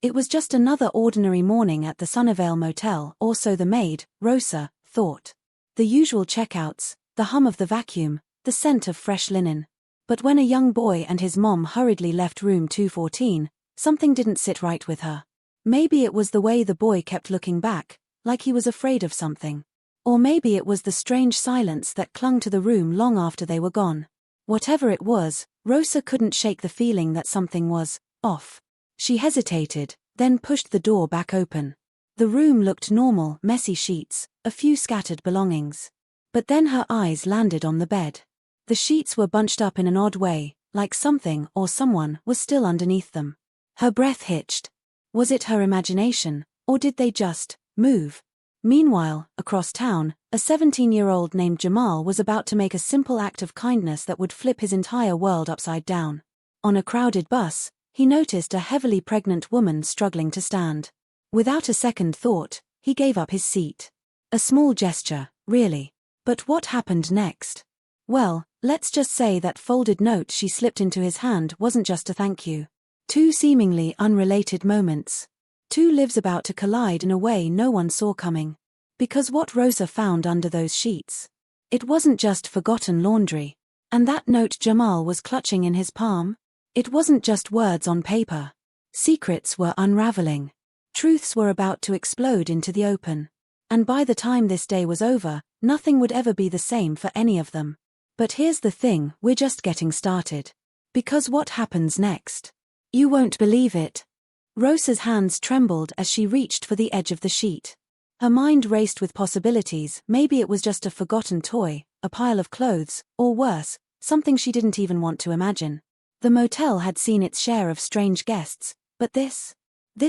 It was just another ordinary morning at the Sunnyvale Motel, or so the maid, Rosa, thought. The usual checkouts, the hum of the vacuum, the scent of fresh linen. But when a young boy and his mom hurriedly left room 214, something didn't sit right with her. Maybe it was the way the boy kept looking back, like he was afraid of something. Or maybe it was the strange silence that clung to the room long after they were gone. Whatever it was, Rosa couldn't shake the feeling that something was off. She hesitated, then pushed the door back open. The room looked normal, messy sheets, a few scattered belongings. But then her eyes landed on the bed. The sheets were bunched up in an odd way, like something or someone was still underneath them. Her breath hitched. Was it her imagination, or did they just move? Meanwhile, across town, a 17-year-old named Jamal was about to make a simple act of kindness that would flip his entire world upside down. On a crowded bus, he noticed a heavily pregnant woman struggling to stand. Without a second thought, he gave up his seat. A small gesture, really. But what happened next? Well, let's just say that folded note she slipped into his hand wasn't just a thank you. Two seemingly unrelated moments. Two lives about to collide in a way no one saw coming. Because what Rosa found under those sheets, it wasn't just forgotten laundry. And that note Jamal was clutching in his palm? It wasn't just words on paper. Secrets were unraveling. Truths were about to explode into the open. And by the time this day was over, nothing would ever be the same for any of them. But here's the thing, we're just getting started. Because what happens next? You won't believe it. Rosa's hands trembled as she reached for the edge of the sheet. Her mind raced with possibilities. Maybe it was just a forgotten toy, a pile of clothes, or worse, something she didn't even want to imagine. The motel had seen its share of strange guests, but this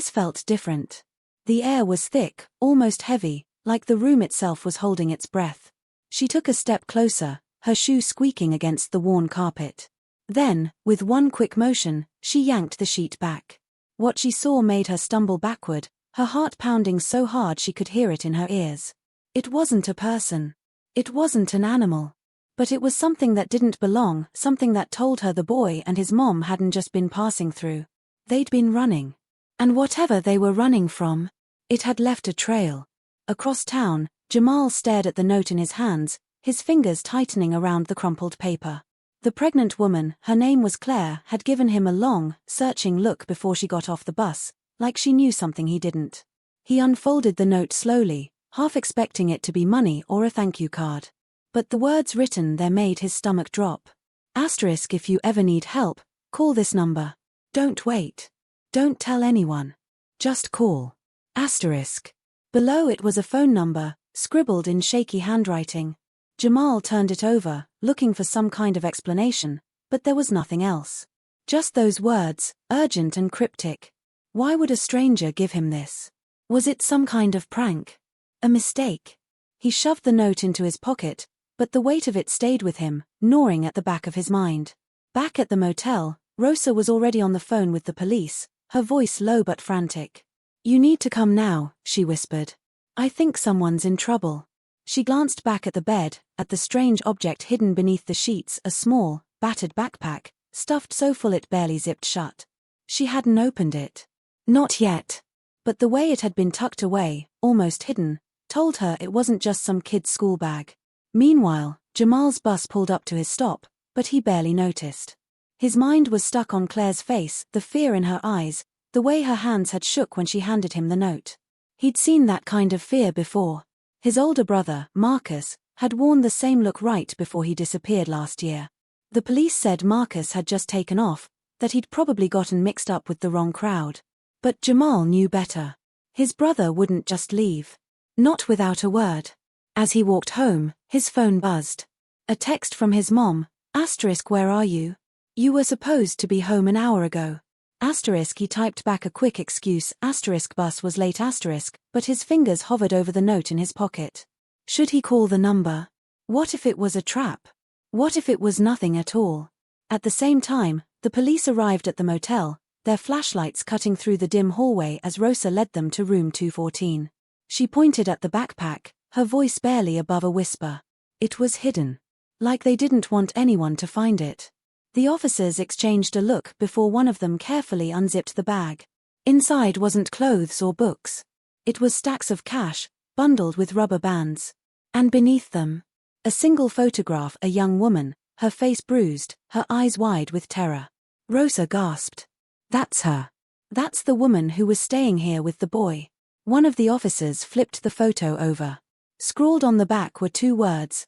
felt different. The air was thick, almost heavy, like the room itself was holding its breath. She took a step closer, her shoe squeaking against the worn carpet. Then, with one quick motion, she yanked the sheet back. What she saw made her stumble backward, her heart pounding so hard she could hear it in her ears. It wasn't a person. It wasn't an animal. But it was something that didn't belong, something that told her the boy and his mom hadn't just been passing through. They'd been running. And whatever they were running from, it had left a trail. Across town, Jamal stared at the note in his hands, his fingers tightening around the crumpled paper. The pregnant woman, her name was Claire, had given him a long, searching look before she got off the bus, like she knew something he didn't. He unfolded the note slowly, half expecting it to be money or a thank you card. But the words written there made his stomach drop. Asterisk, if you ever need help, call this number. Don't wait. Don't tell anyone. Just call. Asterisk. Below it was a phone number, scribbled in shaky handwriting. Jamal turned it over, looking for some kind of explanation, but there was nothing else. Just those words, urgent and cryptic. Why would a stranger give him this? Was it some kind of prank? A mistake? He shoved the note into his pocket, but the weight of it stayed with him, gnawing at the back of his mind. Back at the motel, Rosa was already on the phone with the police, her voice low but frantic. You need to come now, she whispered. I think someone's in trouble. She glanced back at the bed, at the strange object hidden beneath the sheets, a small, battered backpack, stuffed so full it barely zipped shut. She hadn't opened it. Not yet. But the way it had been tucked away, almost hidden, told her it wasn't just some kid's school bag. Meanwhile, Jamal's bus pulled up to his stop, but he barely noticed. His mind was stuck on Claire's face, the fear in her eyes, the way her hands had shook when she handed him the note. He'd seen that kind of fear before. His older brother, Marcus, had worn the same look right before he disappeared last year. The police said Marcus had just taken off, that he'd probably gotten mixed up with the wrong crowd. But Jamal knew better. His brother wouldn't just leave. Not without a word. As he walked home, his phone buzzed. A text from his mom, asterisk, where are you? You were supposed to be home an hour ago. Asterisk, he typed back a quick excuse, asterisk, bus was late, asterisk, but his fingers hovered over the note in his pocket. Should he call the number? What if it was a trap? What if it was nothing at all? At the same time, the police arrived at the motel, their flashlights cutting through the dim hallway as Rosa led them to room 214. She pointed at the backpack, her voice barely above a whisper. It was hidden. Like they didn't want anyone to find it. The officers exchanged a look before one of them carefully unzipped the bag. Inside wasn't clothes or books. It was stacks of cash, bundled with rubber bands. And beneath them, a single photograph, a young woman, her face bruised, her eyes wide with terror. Rosa gasped. That's her. That's the woman who was staying here with the boy. One of the officers flipped the photo over. Scrawled on the back were 2 words,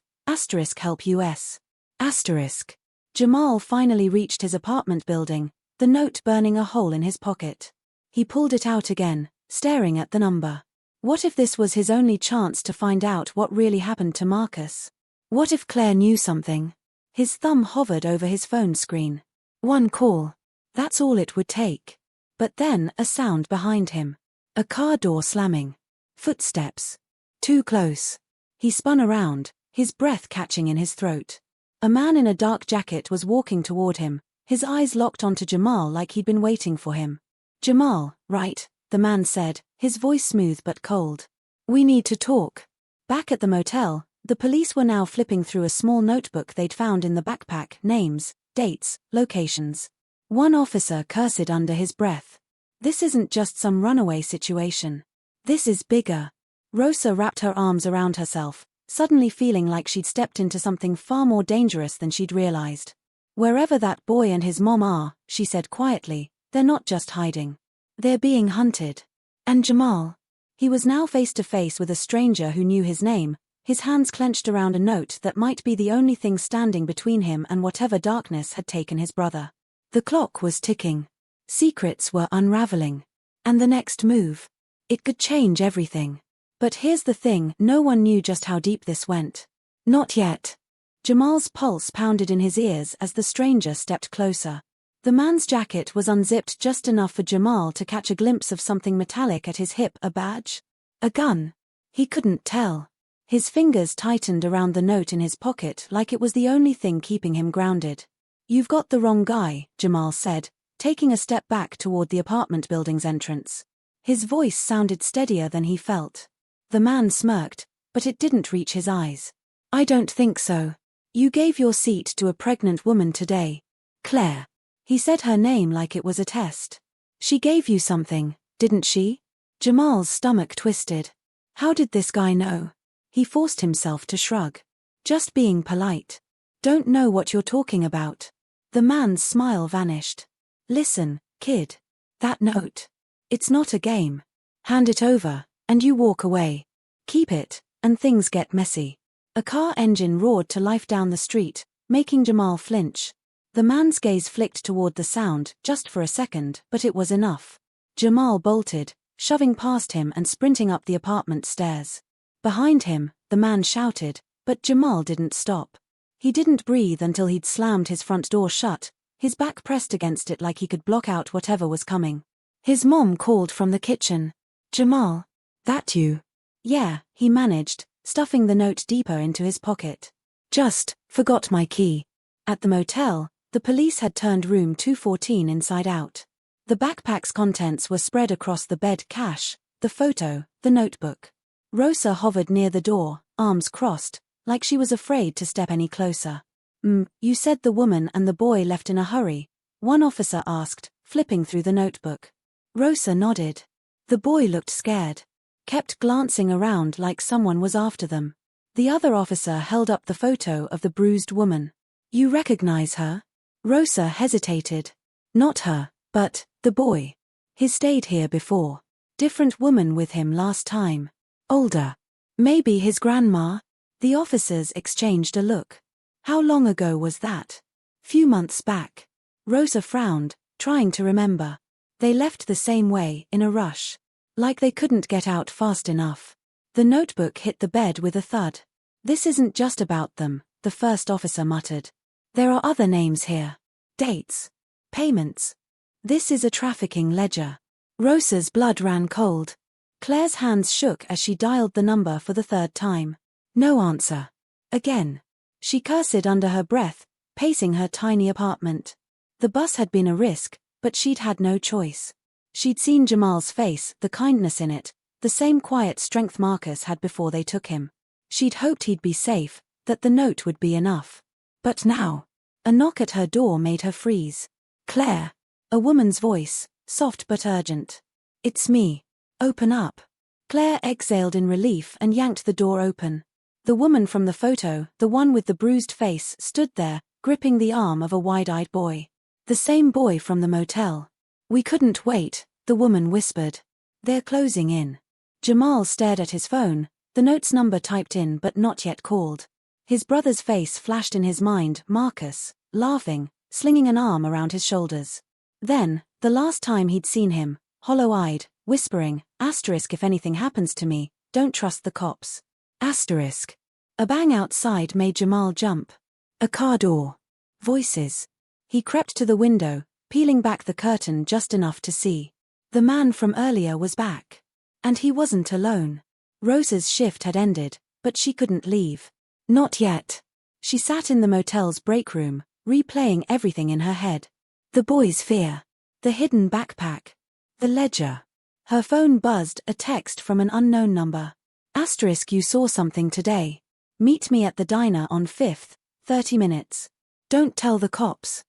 *help US. Jamal finally reached his apartment building, the note burning a hole in his pocket. He pulled it out again, staring at the number. What if this was his only chance to find out what really happened to Marcus? What if Claire knew something? His thumb hovered over his phone screen. 1 call. That's all it would take. But then, a sound behind him. A car door slamming. Footsteps. Too close. He spun around, his breath catching in his throat. A man in a dark jacket was walking toward him, his eyes locked onto Jamal like he'd been waiting for him. Jamal, right, the man said, his voice smooth but cold. We need to talk. Back at the motel, the police were now flipping through a small notebook they'd found in the backpack, names, dates, locations. One officer cursed under his breath. This isn't just some runaway situation. This is bigger. Rosa wrapped her arms around herself, suddenly feeling like she'd stepped into something far more dangerous than she'd realized. Wherever that boy and his mom are, she said quietly, they're not just hiding. They're being hunted. And Jamal? He was now face to face with a stranger who knew his name, his hands clenched around a note that might be the only thing standing between him and whatever darkness had taken his brother. The clock was ticking. Secrets were unraveling. And the next move? It could change everything. But here's the thing, no one knew just how deep this went. Not yet. Jamal's pulse pounded in his ears as the stranger stepped closer. The man's jacket was unzipped just enough for Jamal to catch a glimpse of something metallic at his hip, a badge? A gun? He couldn't tell. His fingers tightened around the note in his pocket like it was the only thing keeping him grounded. You've got the wrong guy, Jamal said, taking a step back toward the apartment building's entrance. His voice sounded steadier than he felt. The man smirked, but it didn't reach his eyes. I don't think so. You gave your seat to a pregnant woman today. Claire. He said her name like it was a test. She gave you something, didn't she? Jamal's stomach twisted. How did this guy know? He forced himself to shrug. Just being polite. Don't know what you're talking about. The man's smile vanished. Listen, kid. That note. It's not a game. Hand it over, and you walk away. Keep it, and things get messy. A car engine roared to life down the street, making Jamal flinch. The man's gaze flicked toward the sound, just for a second, but it was enough. Jamal bolted, shoving past him and sprinting up the apartment stairs. Behind him, the man shouted, but Jamal didn't stop. He didn't breathe until he'd slammed his front door shut, his back pressed against it like he could block out whatever was coming. His mom called from the kitchen. Jamal. That you? Yeah, he managed, stuffing the note deeper into his pocket. Just, forgot my key. At the motel, the police had turned room 214 inside out. The backpack's contents were spread across the bed, cash, the photo, the notebook. Rosa hovered near the door, arms crossed, like she was afraid to step any closer. You said the woman and the boy left in a hurry, one officer asked, flipping through the notebook. Rosa nodded. The boy looked scared. Kept glancing around like someone was after them. The other officer held up the photo of the bruised woman. You recognize her? Rosa hesitated. Not her, but the boy. He stayed here before. Different woman with him last time. Older. Maybe his grandma? The officers exchanged a look. How long ago was that? Few months back. Rosa frowned, trying to remember. They left the same way, in a rush. Like they couldn't get out fast enough. The notebook hit the bed with a thud. This isn't just about them, the first officer muttered. There are other names here. Dates. Payments. This is a trafficking ledger. Rosa's blood ran cold. Claire's hands shook as she dialed the number for the 3rd time. No answer. Again. She cursed under her breath, pacing her tiny apartment. The bus had been a risk, but she'd had no choice. She'd seen Jamal's face, the kindness in it, the same quiet strength Marcus had before they took him. She'd hoped he'd be safe, that the note would be enough. But now, a knock at her door made her freeze. Claire. A woman's voice, soft but urgent. It's me. Open up. Claire exhaled in relief and yanked the door open. The woman from the photo, the one with the bruised face, stood there, gripping the arm of a wide-eyed boy. The same boy from the motel. We couldn't wait, the woman whispered. They're closing in. Jamal stared at his phone, the note's number typed in but not yet called. His brother's face flashed in his mind, Marcus, laughing, slinging an arm around his shoulders. Then, the last time he'd seen him, hollow-eyed, whispering, if anything happens to me, don't trust the cops. A bang outside made Jamal jump. A car door. Voices. He crept to the window, peeling back the curtain just enough to see. The man from earlier was back. And he wasn't alone. Rosa's shift had ended, but she couldn't leave. Not yet. She sat in the motel's break room, replaying everything in her head. The boy's fear. The hidden backpack. The ledger. Her phone buzzed, a text from an unknown number. You saw something today. Meet me at the diner on 5th, 30 minutes. Don't tell the cops.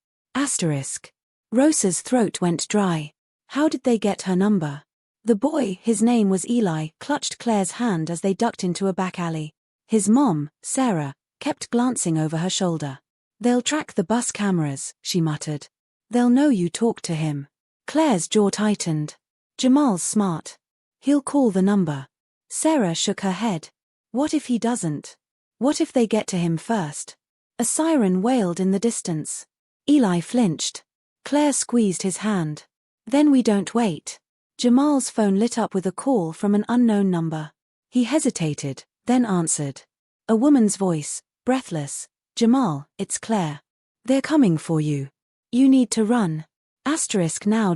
Rosa's throat went dry. How did they get her number? The boy, his name was Eli, clutched Claire's hand as they ducked into a back alley. His mom, Sarah, kept glancing over her shoulder. They'll track the bus cameras, she muttered. They'll know you talked to him. Claire's jaw tightened. Jamal's smart. He'll call the number. Sarah shook her head. What if he doesn't? What if they get to him first? A siren wailed in the distance. Eli flinched. Claire squeezed his hand. Then we don't wait. Jamal's phone lit up with a call from an unknown number. He hesitated, then answered. A woman's voice, breathless. Jamal, it's Claire. They're coming for you. You need to run. Now.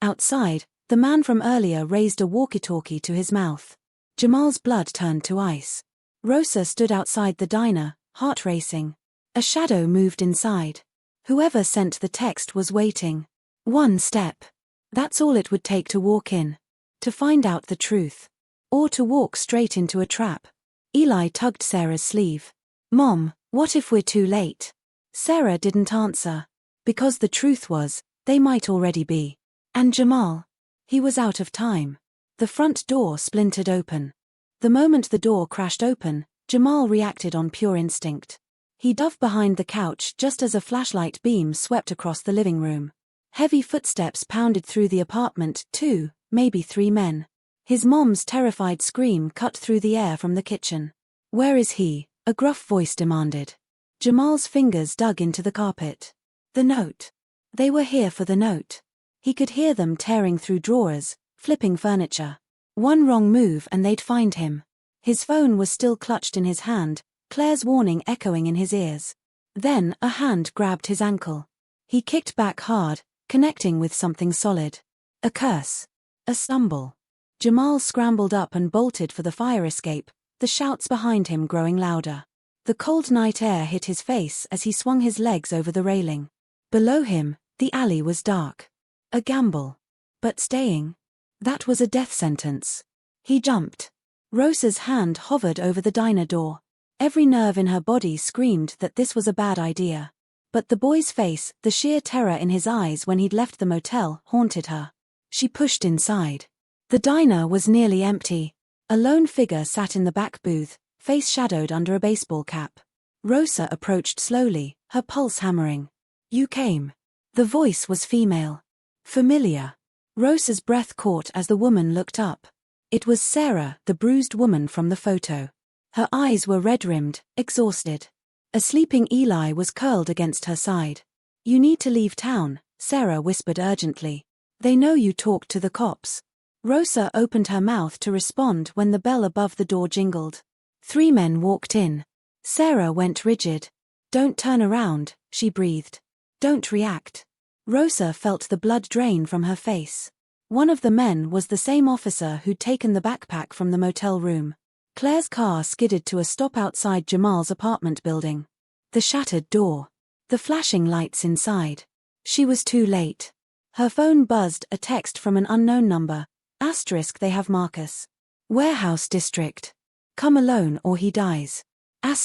Outside, the man from earlier raised a walkie-talkie to his mouth. Jamal's blood turned to ice. Rosa stood outside the diner, heart racing. A shadow moved inside. Whoever sent the text was waiting. One step. That's all it would take to walk in. To find out the truth. Or to walk straight into a trap. Eli tugged Sarah's sleeve. Mom, what if we're too late? Sarah didn't answer. Because the truth was, they might already be. And Jamal? He was out of time. The front door splintered open. The moment the door crashed open, Jamal reacted on pure instinct. He dove behind the couch just as a flashlight beam swept across the living room. Heavy footsteps pounded through the apartment, 2, maybe 3 men. His mom's terrified scream cut through the air from the kitchen. Where is he? A gruff voice demanded. Jamal's fingers dug into the carpet. The note. They were here for the note. He could hear them tearing through drawers, flipping furniture. One wrong move and they'd find him. His phone was still clutched in his hand, Claire's warning echoing in his ears. Then a hand grabbed his ankle. He kicked back hard, connecting with something solid. A curse. A stumble. Jamal scrambled up and bolted for the fire escape, the shouts behind him growing louder. The cold night air hit his face as he swung his legs over the railing. Below him, the alley was dark. A gamble. But staying? That was a death sentence. He jumped. Rosa's hand hovered over the diner door. Every nerve in her body screamed that this was a bad idea. But the boy's face, the sheer terror in his eyes when he'd left the motel, haunted her. She pushed inside. The diner was nearly empty. A lone figure sat in the back booth, face shadowed under a baseball cap. Rosa approached slowly, her pulse hammering. You came. The voice was female. Familiar. Rosa's breath caught as the woman looked up. It was Sarah, the bruised woman from the photo. Her eyes were red-rimmed, exhausted. A sleeping Eli was curled against her side. You need to leave town, Sarah whispered urgently. They know you talked to the cops. Rosa opened her mouth to respond when the bell above the door jingled. 3 men walked in. Sarah went rigid. Don't turn around, she breathed. Don't react. Rosa felt the blood drain from her face. One of the men was the same officer who'd taken the backpack from the motel room. Claire's car skidded to a stop outside Jamal's apartment building. The shattered door. The flashing lights inside. She was too late. Her phone buzzed, a text from an unknown number. They have Marcus. Warehouse district. Come alone or he dies. A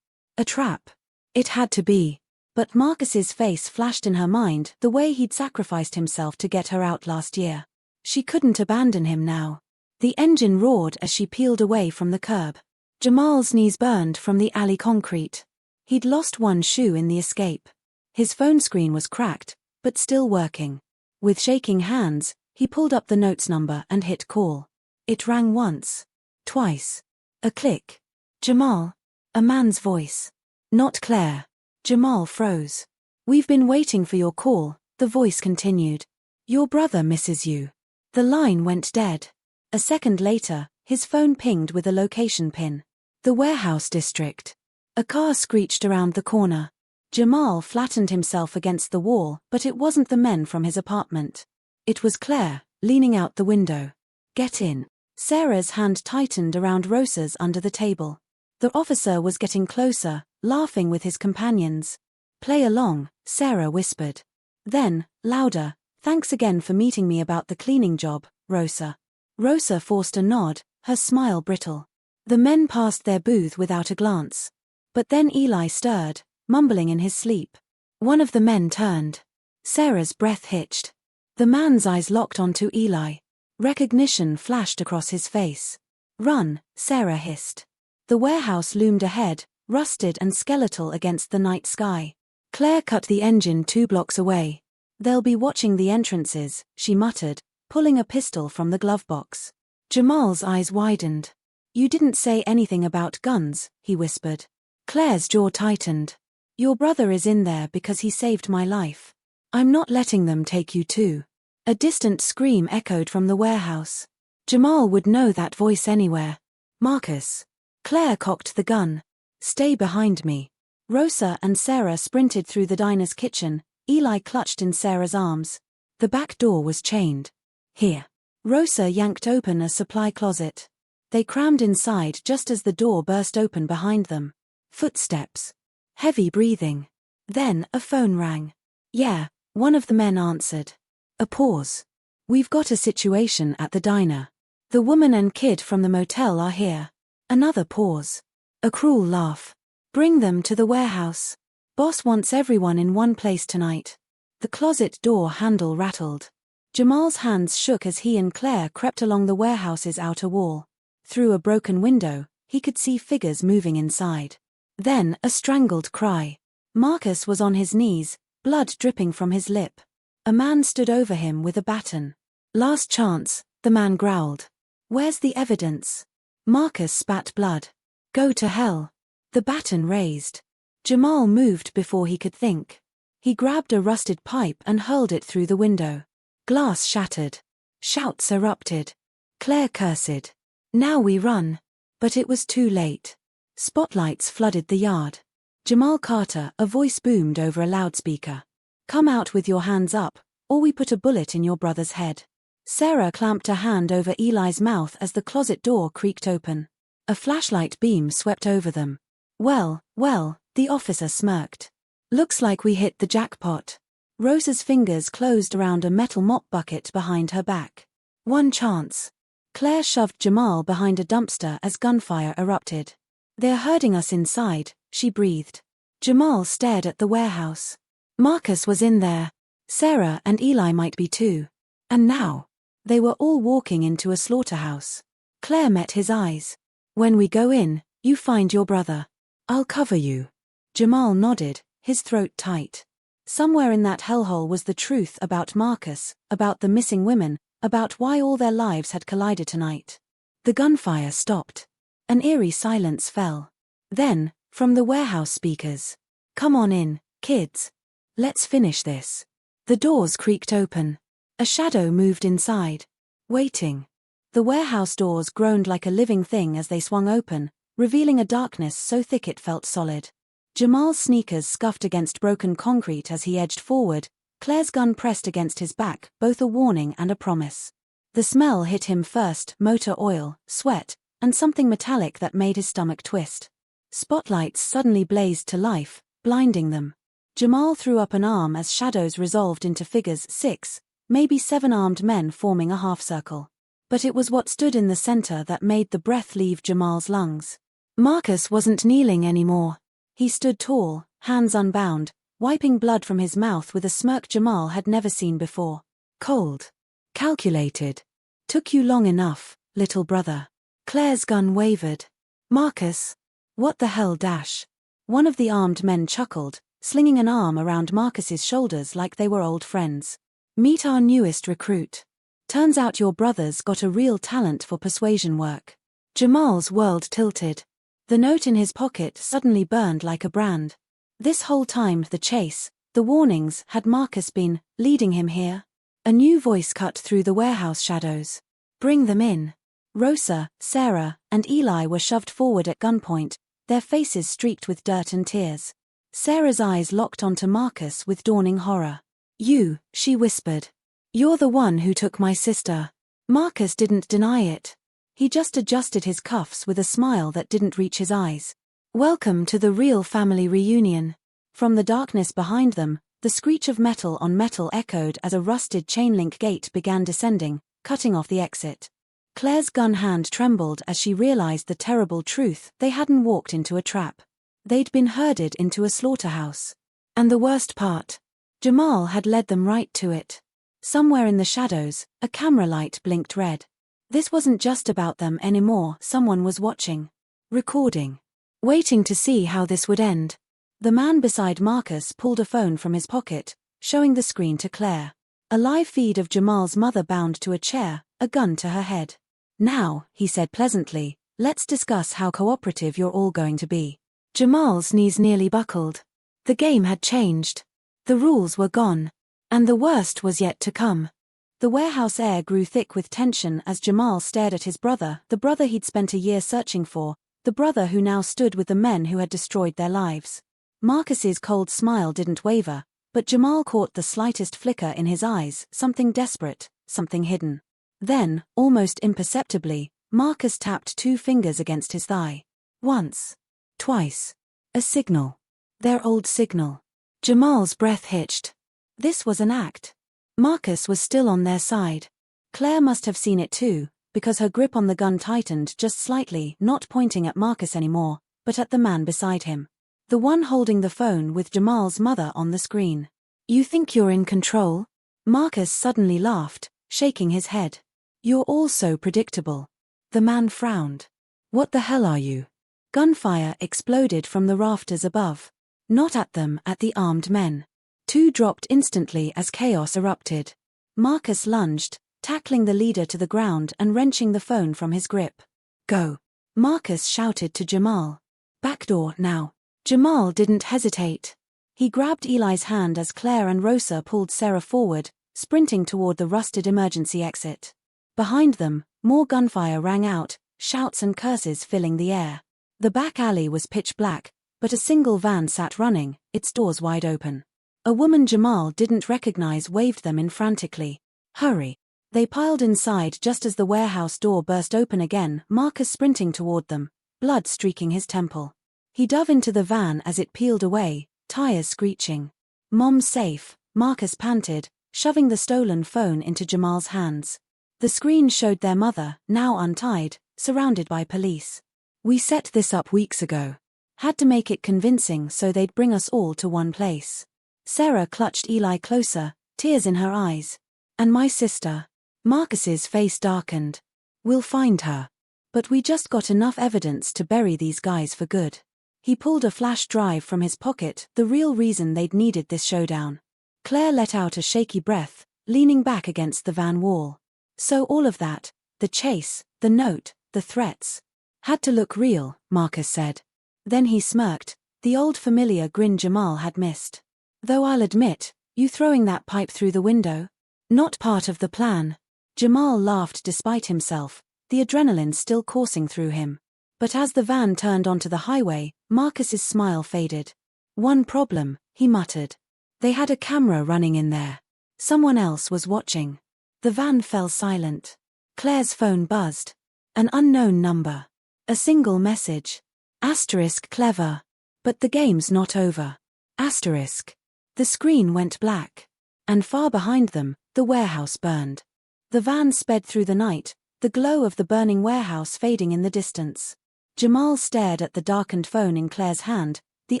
trap. It had to be. But Marcus's face flashed in her mind, the way he'd sacrificed himself to get her out last year. She couldn't abandon him now. The engine roared as she peeled away from the curb. Jamal's knees burned from the alley concrete. He'd lost one shoe in the escape. His phone screen was cracked, but still working. With shaking hands, he pulled up the notes number and hit call. It rang once. Twice. A click. Jamal. A man's voice. Not Claire. Jamal froze. We've been waiting for your call, the voice continued. Your brother misses you. The line went dead. A second later, his phone pinged with a location pin. The warehouse district. A car screeched around the corner. Jamal flattened himself against the wall, but it wasn't the men from his apartment. It was Claire, leaning out the window. Get in. Sarah's hand tightened around Rosa's under the table. The officer was getting closer, laughing with his companions. Play along, Sarah whispered. Then, louder, thanks again for meeting me about the cleaning job, Rosa. Rosa forced a nod, her smile brittle. The men passed their booth without a glance. But then Eli stirred, mumbling in his sleep. One of the men turned. Sarah's breath hitched. The man's eyes locked onto Eli. Recognition flashed across his face. Run, Sarah hissed. The warehouse loomed ahead, rusted and skeletal against the night sky. Claire cut the engine 2 blocks away. They'll be watching the entrances, she muttered, pulling a pistol from the glove box. Jamal's eyes widened. You didn't say anything about guns, he whispered. Claire's jaw tightened. Your brother is in there because he saved my life. I'm not letting them take you too. A distant scream echoed from the warehouse. Jamal would know that voice anywhere. Marcus. Claire cocked the gun. Stay behind me. Rosa and Sarah sprinted through the diner's kitchen, Eli clutched in Sarah's arms. The back door was chained. Here. Rosa yanked open a supply closet. They crammed inside just as the door burst open behind them. Footsteps. Heavy breathing. Then a phone rang. Yeah, one of the men answered. A pause. We've got a situation at the diner. The woman and kid from the motel are here. Another pause. A cruel laugh. Bring them to the warehouse. Boss wants everyone in one place tonight. The closet door handle rattled. Jamal's hands shook as he and Claire crept along the warehouse's outer wall. Through a broken window, he could see figures moving inside. Then a strangled cry. Marcus was on his knees, blood dripping from his lip. A man stood over him with a baton. Last chance, the man growled. Where's the evidence? Marcus spat blood. Go to hell. The baton raised. Jamal moved before he could think. He grabbed a rusted pipe and hurled it through the window. Glass shattered. Shouts erupted. Claire cursed. Now we run. But it was too late. Spotlights flooded the yard. Jamal Carter, a voice boomed over a loudspeaker. Come out with your hands up, or we put a bullet in your brother's head. Sarah clamped a hand over Eli's mouth as the closet door creaked open. A flashlight beam swept over them. Well, the officer smirked. Looks like we hit the jackpot. Rosa's fingers closed around a metal mop bucket behind her back. One chance. Claire shoved Jamal behind a dumpster as gunfire erupted. They're herding us inside, she breathed. Jamal stared at the warehouse. Marcus was in there. Sarah and Eli might be too. And now, they were all walking into a slaughterhouse. Claire met his eyes. When we go in, you find your brother. I'll cover you. Jamal nodded, his throat tight. Somewhere in that hellhole was the truth about Marcus, about the missing women, about why all their lives had collided tonight. The gunfire stopped. An eerie silence fell. Then, from the warehouse speakers. Come on in, kids. Let's finish this. The doors creaked open. A shadow moved inside. Waiting. The warehouse doors groaned like a living thing as they swung open, revealing a darkness so thick it felt solid. Jamal's sneakers scuffed against broken concrete as he edged forward, Claire's gun pressed against his back, both a warning and a promise. The smell hit him first, motor oil, sweat, and something metallic that made his stomach twist. Spotlights suddenly blazed to life, blinding them. Jamal threw up an arm as shadows resolved into figures, 6, maybe 7 armed men forming a half-circle. But it was what stood in the center that made the breath leave Jamal's lungs. Marcus wasn't kneeling anymore. He stood tall, hands unbound, wiping blood from his mouth with a smirk Jamal had never seen before. Cold. Calculated. Took you long enough, little brother. Claire's gun wavered. Marcus. What the hell dash? One of the armed men chuckled, slinging an arm around Marcus's shoulders like they were old friends. Meet our newest recruit. Turns out your brother's got a real talent for persuasion work. Jamal's world tilted. The note in his pocket suddenly burned like a brand. This whole time the chase, the warnings, had Marcus been leading him here? A new voice cut through the warehouse shadows. Bring them in. Rosa, Sarah, and Eli were shoved forward at gunpoint, their faces streaked with dirt and tears. Sarah's eyes locked onto Marcus with dawning horror. You, she whispered. You're the one who took my sister. Marcus didn't deny it. He just adjusted his cuffs with a smile that didn't reach his eyes. Welcome to the real family reunion. From the darkness behind them, the screech of metal on metal echoed as a rusted chain-link gate began descending, cutting off the exit. Claire's gun hand trembled as she realized the terrible truth: they hadn't walked into a trap. They'd been herded into a slaughterhouse. And the worst part? Jamal had led them right to it. Somewhere in the shadows, a camera light blinked red. This wasn't just about them anymore, someone was watching. Recording. Waiting to see how this would end. The man beside Marcus pulled a phone from his pocket, showing the screen to Claire. A live feed of Jamal's mother bound to a chair, a gun to her head. Now, he said pleasantly, let's discuss how cooperative you're all going to be. Jamal's knees nearly buckled. The game had changed. The rules were gone. And the worst was yet to come. The warehouse air grew thick with tension as Jamal stared at his brother, the brother he'd spent a year searching for, the brother who now stood with the men who had destroyed their lives. Marcus's cold smile didn't waver, but Jamal caught the slightest flicker in his eyes, something desperate, something hidden. Then, almost imperceptibly, Marcus tapped 2 fingers against his thigh. Once. Twice. A signal. Their old signal. Jamal's breath hitched. This was an act. Marcus was still on their side. Claire must have seen it too, because her grip on the gun tightened just slightly, not pointing at Marcus anymore, but at the man beside him. The one holding the phone with Jamal's mother on the screen. You think you're in control? Marcus suddenly laughed, shaking his head. You're all so predictable. The man frowned. What the hell are you? Gunfire exploded from the rafters above. Not at them, at the armed men. 2 dropped instantly as chaos erupted. Marcus lunged, tackling the leader to the ground and wrenching the phone from his grip. Go. Marcus shouted to Jamal. Back door now. Jamal didn't hesitate. He grabbed Eli's hand as Claire and Rosa pulled Sarah forward, sprinting toward the rusted emergency exit. Behind them, more gunfire rang out, shouts and curses filling the air. The back alley was pitch black, but a single van sat running, its doors wide open. A woman Jamal didn't recognize waved them in frantically. Hurry. They piled inside just as the warehouse door burst open again, Marcus sprinting toward them, blood streaking his temple. He dove into the van as it peeled away, tires screeching. Mom's safe, Marcus panted, shoving the stolen phone into Jamal's hands. The screen showed their mother, now untied, surrounded by police. We set this up weeks ago. Had to make it convincing so they'd bring us all to one place. Sarah clutched Eli closer, tears in her eyes. And my sister. Marcus's face darkened. We'll find her. But we just got enough evidence to bury these guys for good. He pulled a flash drive from his pocket, the real reason they'd needed this showdown. Claire let out a shaky breath, leaning back against the van wall. So all of that, the chase, the note, the threats, had to look real, Marcus said. Then he smirked, the old familiar grin Jamal had missed. Though I'll admit, you throwing that pipe through the window? Not part of the plan. Jamal laughed despite himself, the adrenaline still coursing through him. But as the van turned onto the highway, Marcus's smile faded. One problem, he muttered. They had a camera running in there. Someone else was watching. The van fell silent. Claire's phone buzzed. An unknown number. A single message. Asterisk clever. But the game's not over. Asterisk. The screen went black. And far behind them, the warehouse burned. The van sped through the night, the glow of the burning warehouse fading in the distance. Jamal stared at the darkened phone in Claire's hand, the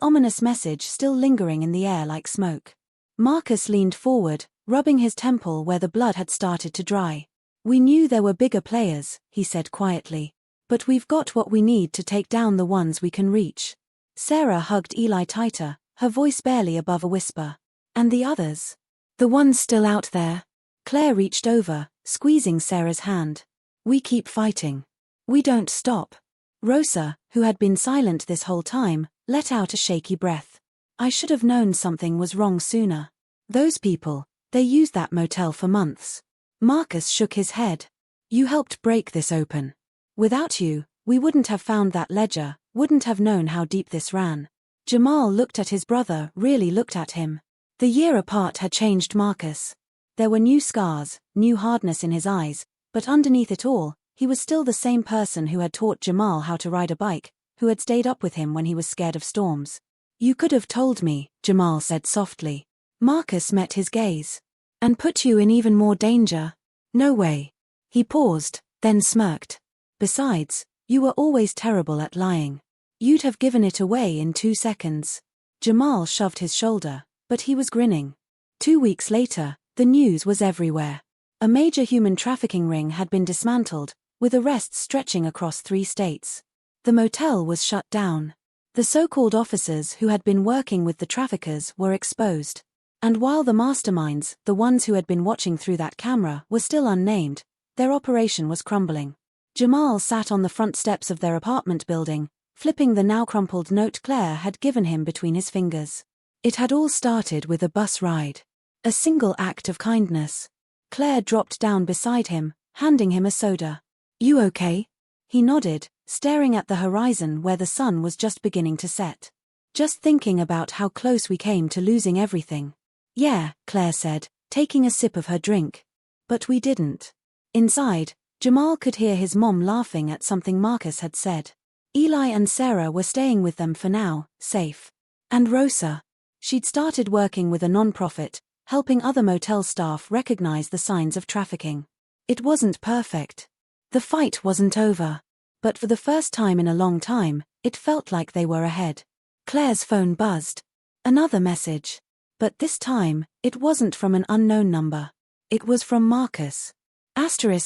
ominous message still lingering in the air like smoke. Marcus leaned forward, rubbing his temple where the blood had started to dry. "We knew there were bigger players," he said quietly. "But we've got what we need to take down the ones we can reach." Sarah hugged Eli tighter, her voice barely above a whisper. "And the others? The ones still out there?" Claire reached over, squeezing Sarah's hand. "We keep fighting. We don't stop." Rosa, who had been silent this whole time, let out a shaky breath. "I should have known something was wrong sooner. Those people, they used that motel for months." Marcus shook his head. "You helped break this open. Without you, we wouldn't have found that ledger, wouldn't have known how deep this ran." Jamal looked at his brother, really looked at him. The year apart had changed Marcus. There were new scars, new hardness in his eyes, but underneath it all, he was still the same person who had taught Jamal how to ride a bike, who had stayed up with him when he was scared of storms. "You could have told me," Jamal said softly. Marcus met his gaze. "And put you in even more danger." "No way." He paused, then smirked. "Besides, you were always terrible at lying. You'd have given it away in 2 seconds." Jamal shoved his shoulder, but he was grinning. 2 weeks later, the news was everywhere. A major human trafficking ring had been dismantled, with arrests stretching across 3 states. The motel was shut down. The so-called officers who had been working with the traffickers were exposed. And while the masterminds, the ones who had been watching through that camera, were still unnamed, their operation was crumbling. Jamal sat on the front steps of their apartment building, flipping the now crumpled note Claire had given him between his fingers. It had all started with a bus ride. A single act of kindness. Claire dropped down beside him, handing him a soda. "You okay?" He nodded, staring at the horizon where the sun was just beginning to set. "Just thinking about how close we came to losing everything." "Yeah," Claire said, taking a sip of her drink. "But we didn't." Inside, Jamal could hear his mom laughing at something Marcus had said. Eli and Sarah were staying with them for now, safe. And Rosa. She'd started working with a non-profit, helping other motel staff recognize the signs of trafficking. It wasn't perfect. The fight wasn't over. But for the first time in a long time, it felt like they were ahead. Claire's phone buzzed. Another message. But this time, it wasn't from an unknown number. It was from Marcus. *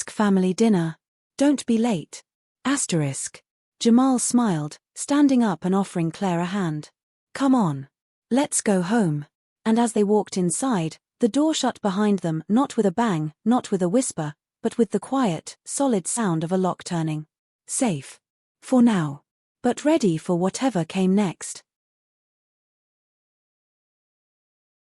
family dinner. Don't be late. *. Jamal smiled, standing up and offering Claire a hand. "Come on. Let's go home." And as they walked inside, the door shut behind them, not with a bang, not with a whisper, but with the quiet, solid sound of a lock turning. Safe. For now. But ready for whatever came next.